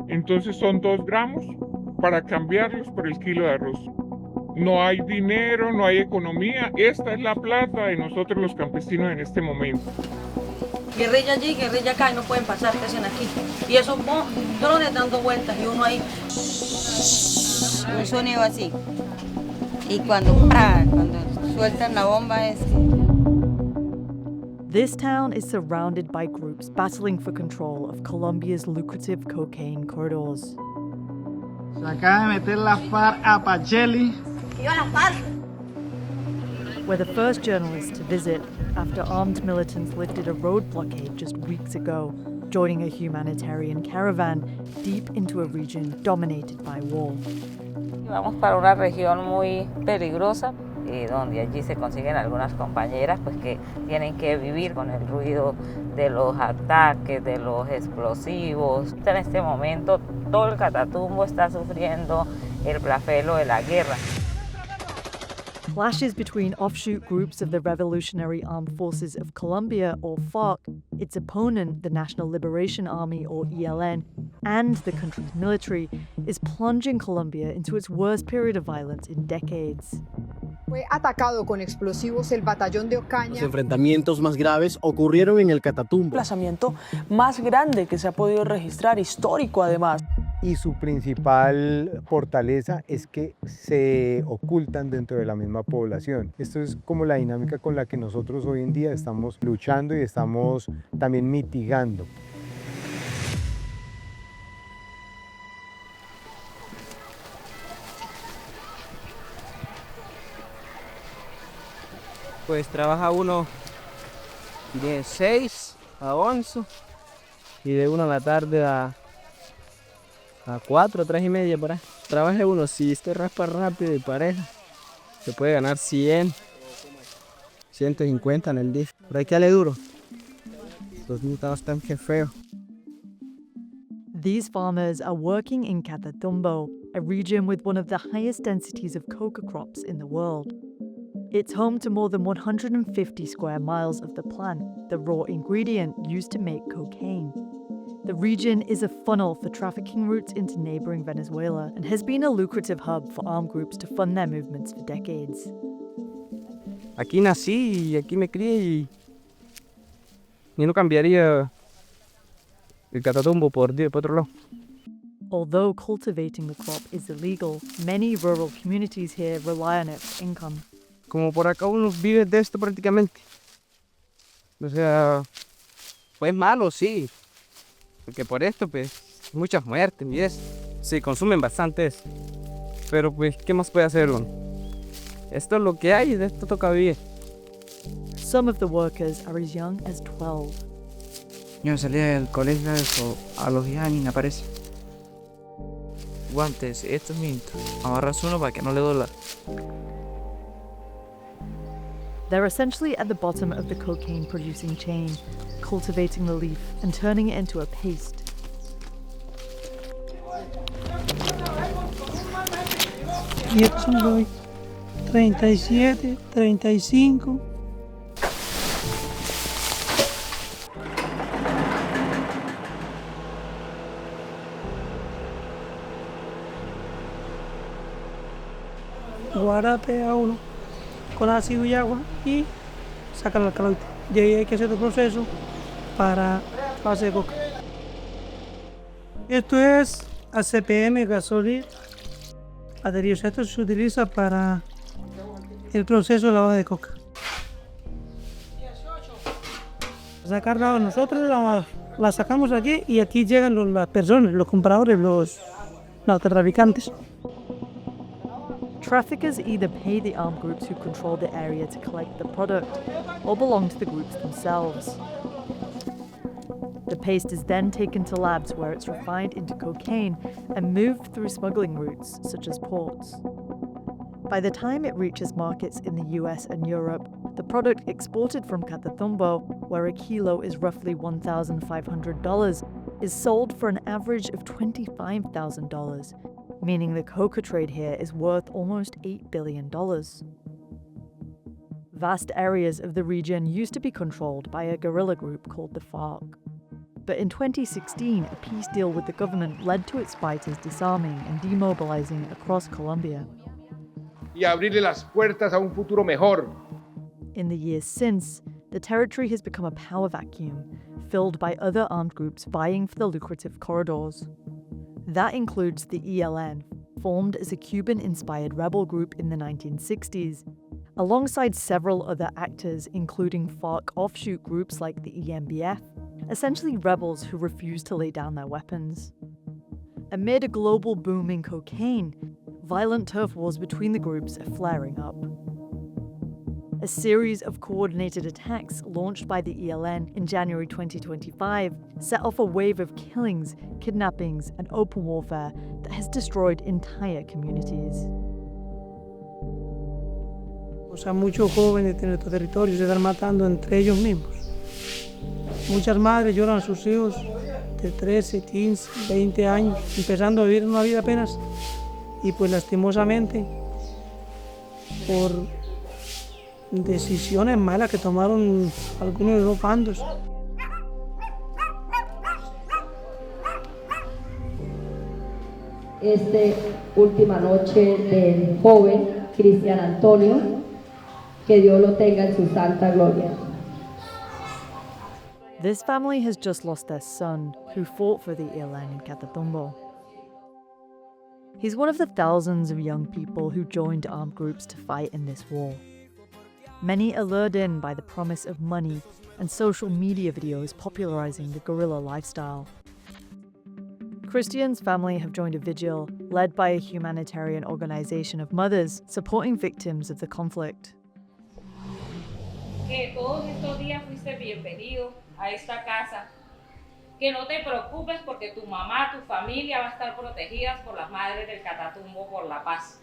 Entonces son 2 gramos para cambiarlos por el kilo de arroz. No hay dinero, no hay economía. Esta es la plata de nosotros los campesinos en este momento. Guerrilla allí, guerrilla acá y no pueden pasar, ¿qué hacen aquí? Y esos drones dando vueltas y uno ahí. Un sonido así. Y cuando sueltan la bomba es que... This town is surrounded by groups battling for control of Colombia's lucrative cocaine corridors. Se acaba de meter la FARC a Pacheli. ¡Viva la FARC! We're the first journalists to visit after armed militants lifted a road blockade just weeks ago, joining a humanitarian caravan deep into a region dominated by war. Vamos para una región muy peligrosa, donde allí se consiguen algunas compañeras pues, que tienen que vivir con el ruido de los ataques, de los explosivos. En este momento todo el Catatumbo está sufriendo el flagelo de la guerra. Clashes between offshoot groups of the Revolutionary Armed Forces of Colombia, or FARC, its opponent, the National Liberation Army, or ELN, and the country's military, is plunging Colombia into its worst period of violence in decades. Fue atacado con explosivos el batallón de Ocaña. Los enfrentamientos más graves ocurrieron en el Catatumbo. El desplazamiento más grande que se ha podido registrar, histórico además. Y su principal fortaleza es que se ocultan dentro de la misma población. Esto es como la dinámica con la que nosotros hoy en día estamos luchando y estamos también mitigando. Pues trabaja uno de 6 a 11 y de 1 a la tarde a 4, 3 y media por ahí. Trabaja uno, si esto raspa rápido y pareja, se puede ganar 100, 150 en el día. Pero hay que darle duro. Los resultados están que feos. These farmers are working in CATATUMBO, a region with one of the highest densities of coca crops in the world. It's home to more than 150 square miles of the plant, the raw ingredient used to make cocaine. The region is a funnel for trafficking routes into neighboring Venezuela and has been a lucrative hub for armed groups to fund their movements for decades. Aquí nací y aquí me crié y no cambiaría el Catatumbo por otro lado. Although cultivating the crop is illegal, many rural communities here rely on it for income. Como por acá uno vive de esto prácticamente. O sea, pues malo, sí. Porque por esto, pues, muchas muertes y eso. Sí, consumen bastante eso. Pero pues, ¿qué más puede hacer uno? Esto es lo que hay y de esto toca vivir. Some of the workers are as young as 12. Yo salí del colegio a los 10 años y me aparece. Guantes, esto es minto. Amarras uno para que no le duela. They're essentially at the bottom of the cocaine producing chain, cultivating the leaf and turning it into a paste. Y estos son hoy 37, 35. Guarape a uno con ácido y agua y sacan el alcaloide. De ahí hay que hacer el proceso para fase de coca. Esto es ACPM, gasolina, adheridos. Esto se utiliza para el proceso de lavado de coca. Sacarla nosotros la sacamos aquí y aquí llegan las personas, los compradores, los narcotraficantes. Traffickers either pay the armed groups who control the area to collect the product or belong to the groups themselves. The paste is then taken to labs where it's refined into cocaine and moved through smuggling routes, such as ports. By the time it reaches markets in the US and Europe, the product exported from Catatumbo, where a kilo is roughly $1,500, is sold for an average of $25,000, meaning the coca trade here is worth almost $8 billion. Vast areas of the region used to be controlled by a guerrilla group called the FARC. But in 2016, a peace deal with the government led to its fighters disarming and demobilizing across Colombia. Y abrirle las puertas a un futuro mejor. In the years since, the territory has become a power vacuum, filled by other armed groups vying for the lucrative corridors. That includes the ELN, formed as a Cuban-inspired rebel group in the 1960s, alongside several other actors, including FARC offshoot groups like the EMBF, essentially rebels who refuse to lay down their weapons. Amid a global boom in cocaine, violent turf wars between the groups are flaring up. A series of coordinated attacks launched by the ELN in January 2025 set off a wave of killings, kidnappings, and open warfare that has destroyed entire communities. O sea, muchos jóvenes de nuestro territorio se están matando entre ellos mismos. Muchas madres lloran a sus hijos de 13, 15, 20 años, empezando a vivir una vida apenas. Y pues lastimosamente, por decisiones malas que tomaron algunos de los bandos. Última noche del joven Cristian Antonio, que Dios lo tenga en su santa gloria. This family has just lost their son, who fought for the ELN in CATATUMBO. He's one of the thousands of young people who joined armed groups to fight in this war. Many are lured in by the promise of money and social media videos popularizing the guerrilla lifestyle. Christian's family have joined a vigil led by a humanitarian organization of mothers supporting victims of the conflict. Que todos estos días fuiste bienvenido a esta casa. Que no te preocupes porque tu mamá, tu familia va a estar protegidas por las madres del Catatumbo por la paz.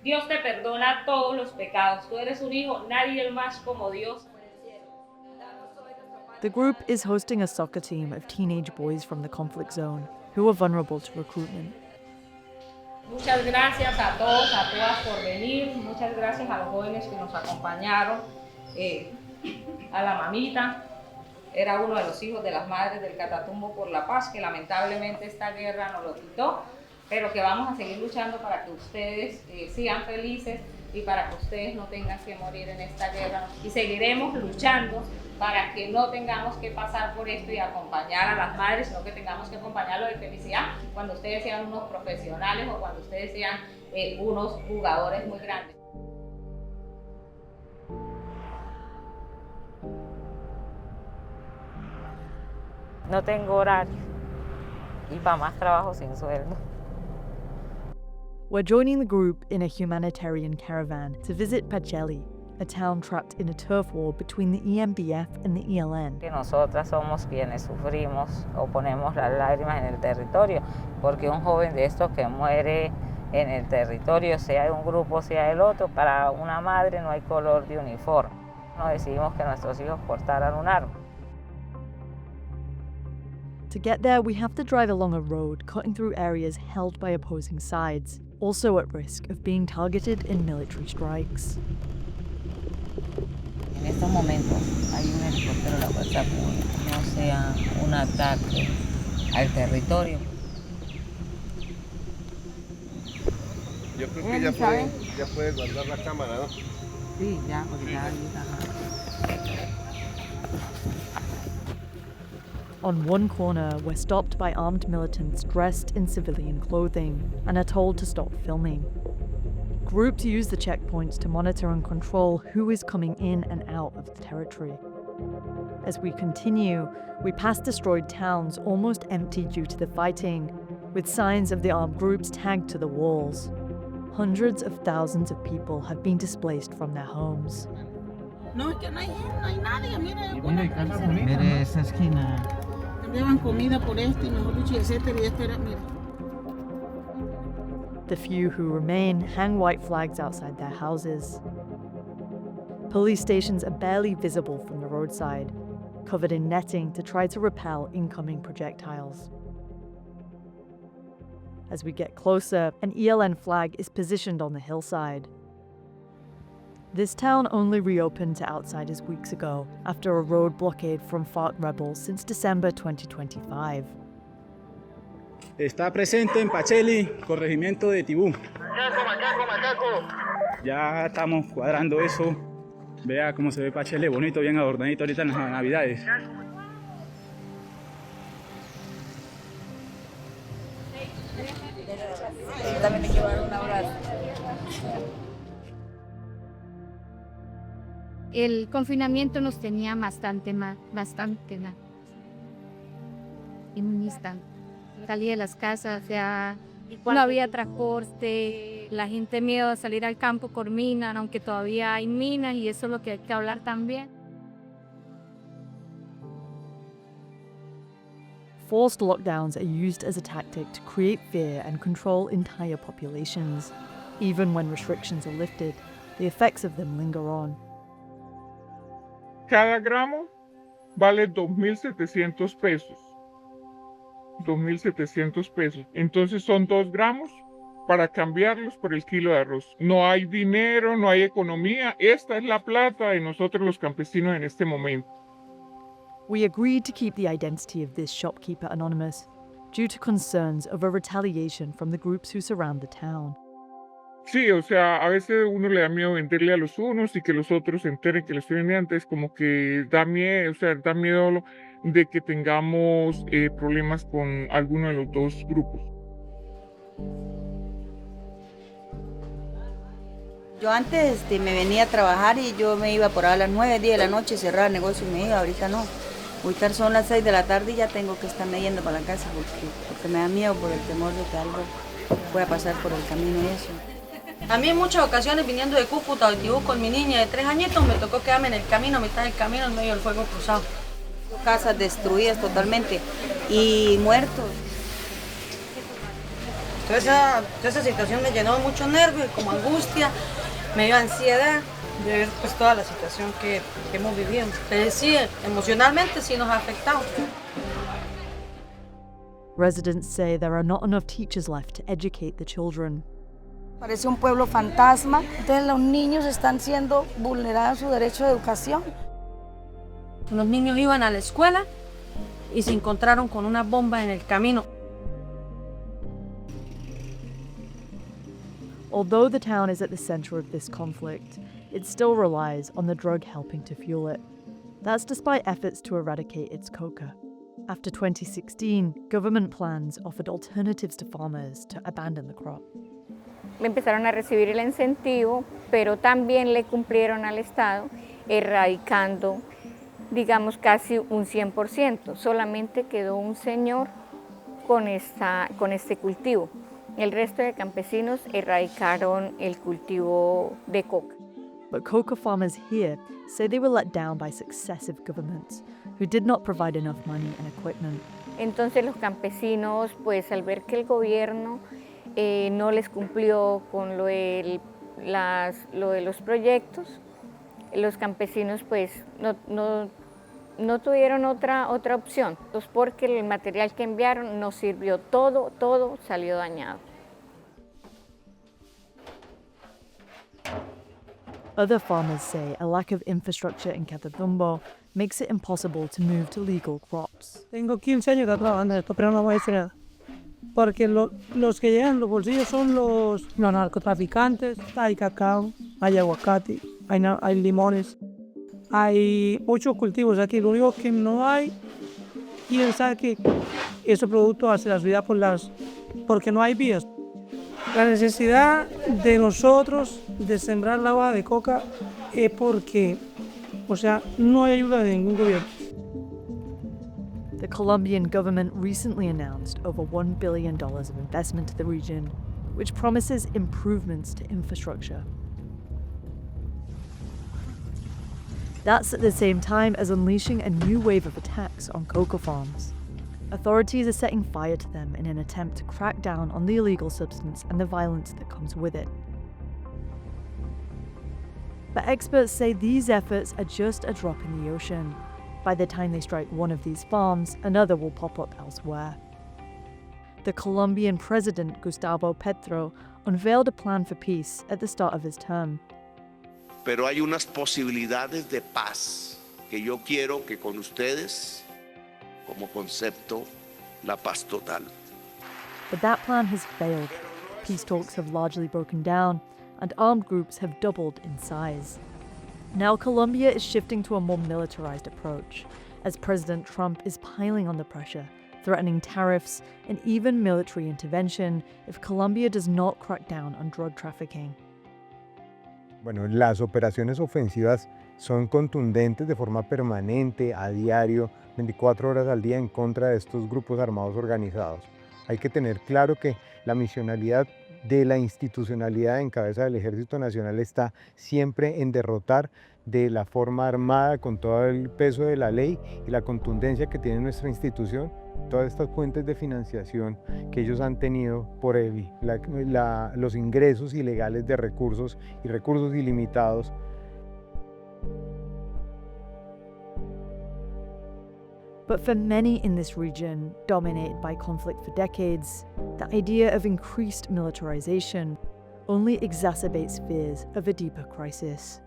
Dios te perdona todos los pecados. Tú eres un hijo, nadie más como Dios. The group is hosting a soccer team of teenage boys from the conflict zone who are vulnerable to recruitment. Muchas gracias a todos, a todas por venir. Muchas gracias a los jóvenes que nos acompañaron. A la mamita, era uno de los hijos de las madres del Catatumbo por la paz, que lamentablemente esta guerra nos lo quitó, pero que vamos a seguir luchando para que ustedes sean felices y para que ustedes no tengan que morir en esta guerra. Y seguiremos luchando para que no tengamos que pasar por esto y acompañar a las madres, sino que tengamos que acompañarlos de felicidad cuando ustedes sean unos profesionales o cuando ustedes sean unos jugadores muy grandes. No tengo horario y para más trabajo sin sueldo. We're joining the group in a humanitarian caravan to visit Pacheli, a town trapped in a turf war between the EMBF and the ELN. Que nosotras somos quienes sufrimos o ponemos las lágrimas en el territorio, porque un joven de estos que muere en el territorio, sea de un grupo, sea del otro, para una madre no hay color de uniforme. No decidimos que nuestros hijos portaran un arma. To get there, we have to drive along a road cutting through areas held by opposing sides, also at risk of being targeted in military strikes. En estos momentos hay un helicóptero de la fuerza pública, no sea un ataque al territorio. Yo creo que ya puede guardar la cámara, ¿no? Sí, ya, porque ya ahorita. On one corner, we're stopped by armed militants dressed in civilian clothing and are told to stop filming. Groups use the checkpoints to monitor and control who is coming in and out of the territory. As we continue, we pass destroyed towns almost empty due to the fighting, with signs of the armed groups tagged to the walls. Hundreds of thousands of people have been displaced from their homes. No, es que no hay nadie, Mire esa esquina. Cambiaban comida por esto y mejor dicho, etcétera, y esto era, mira. The few who remain hang white flags outside their houses. Police stations are barely visible from the roadside, covered in netting to try to repel incoming projectiles. As we get closer, an ELN flag is positioned on the hillside. This town only reopened to outsiders weeks ago after a road blockade from FARC rebels since December 2025. Está presente en Pacheli, corregimiento de Tibú. Ya estamos cuadrando eso. Vea cómo se ve Pacheli, bonito, bien adornadito ahorita en las Navidades. También te quiero dar un abrazo. El confinamiento nos tenía bastante mal. En un instante. Salí de las casas, ya no había transporte, la gente miedo a salir al campo por minas, aunque todavía hay minas y eso es lo que hay que hablar también. Forced lockdowns are used as a tactic to create fear and control entire populations. Even when restrictions are lifted, the effects of them linger on. Cada gramo vale 2.700 pesos. 2.700 pesos. Entonces son 2 gramos para cambiarlos por el kilo de arroz. No hay dinero, no hay economía. Esta es la plata de nosotros los campesinos en este momento. We agreed to keep the identity of this shopkeeper anonymous due to concerns over retaliation from the groups who surround the town. Sí, o sea, a veces uno le da miedo venderle a los unos y que los otros se enteren que le estoy vendiendo antes, como que da miedo, o sea, da miedo de que tengamos problemas con alguno de los dos grupos. Yo antes me venía a trabajar y yo me iba por ahí a las 9, 10 de la noche, cerraba el negocio y me iba, ahorita no. Ahorita son las 6 de la tarde y ya tengo que estarme yendo para la casa porque me da miedo por el temor de que algo pueda pasar por el camino y eso. A mí en muchas ocasiones viniendo de Cúcuta o de Tibú con mi niña de 3 añitos me tocó quedarme en el camino, a mitad del camino en medio del fuego cruzado. Casas destruidas totalmente y muertos. Entonces esa situación me llenó de mucho nervio y como angustia, me dio ansiedad de ver pues toda la situación que hemos vivido. Entonces sí, emocionalmente sí nos ha afectado. Residents say there are not enough teachers left to educate the children. Parece un pueblo fantasma, entonces los niños están siendo vulnerados su derecho de educación. Los niños iban a la escuela y se encontraron con una bomba en el camino. Although the town is at the center of this conflict, it still relies on the drug helping to fuel it. That's despite efforts to eradicate its coca. After 2016, government plans offered alternatives to farmers to abandon the crop. Empezaron a recibir el incentivo, pero también le cumplieron al Estado erradicando, digamos, casi un 100%. Solamente quedó un señor con este cultivo. El resto de campesinos erradicaron el cultivo de coca. But coca farmers here say they were let down by successive governments who did not provide enough money and equipment. Entonces los campesinos, pues al ver que el gobierno no les cumplió con lo de los proyectos, los campesinos pues no tuvieron otra opción, pues porque el material que enviaron no sirvió, todo salió dañado. Other farmers say a lack of infrastructure in CATATUMBO makes it impossible to move to legal crops. Tengo 15 años trabajando en esto, pero no voy a decir nada. Porque los que llegan los bolsillos son los narcotraficantes. Hay cacao, hay aguacate, hay limones, hay muchos cultivos aquí. Lo único que no hay, quién sabe que esos productos hacen las vidas porque no hay vías. La necesidad de nosotros de sembrar la hoja de coca es porque, o sea, no hay ayuda de ningún gobierno. The Colombian government recently announced over $1 billion of investment to the region, which promises improvements to infrastructure. That's at the same time as unleashing a new wave of attacks on cocoa farms. Authorities are setting fire to them in an attempt to crack down on the illegal substance and the violence that comes with it. But experts say these efforts are just a drop in the ocean. By the time they strike one of these farms, another will pop up elsewhere. The Colombian president, Gustavo Petro, unveiled a plan for peace at the start of his term. pero hay unas posibilidades de paz que yo quiero que con ustedes, como concepto, la paz total. But that plan has failed. Peace talks have largely broken down, and armed groups have doubled in size. Now Colombia is shifting to a more militarized approach, as President Trump is piling on the pressure, threatening tariffs and even military intervention if Colombia does not crack down on drug trafficking. Bueno, las operaciones ofensivas son contundentes de forma permanente, a diario, 24 horas al día en contra de estos grupos armados organizados. Hay que tener claro que la misionalidad de la institucionalidad en cabeza del Ejército Nacional está siempre en derrotar de la forma armada, con todo el peso de la ley y la contundencia que tiene nuestra institución, todas estas fuentes de financiación que ellos han tenido por los ingresos ilegales de recursos y recursos ilimitados. But for many in this region, dominated by conflict for decades, the idea of increased militarization only exacerbates fears of a deeper crisis.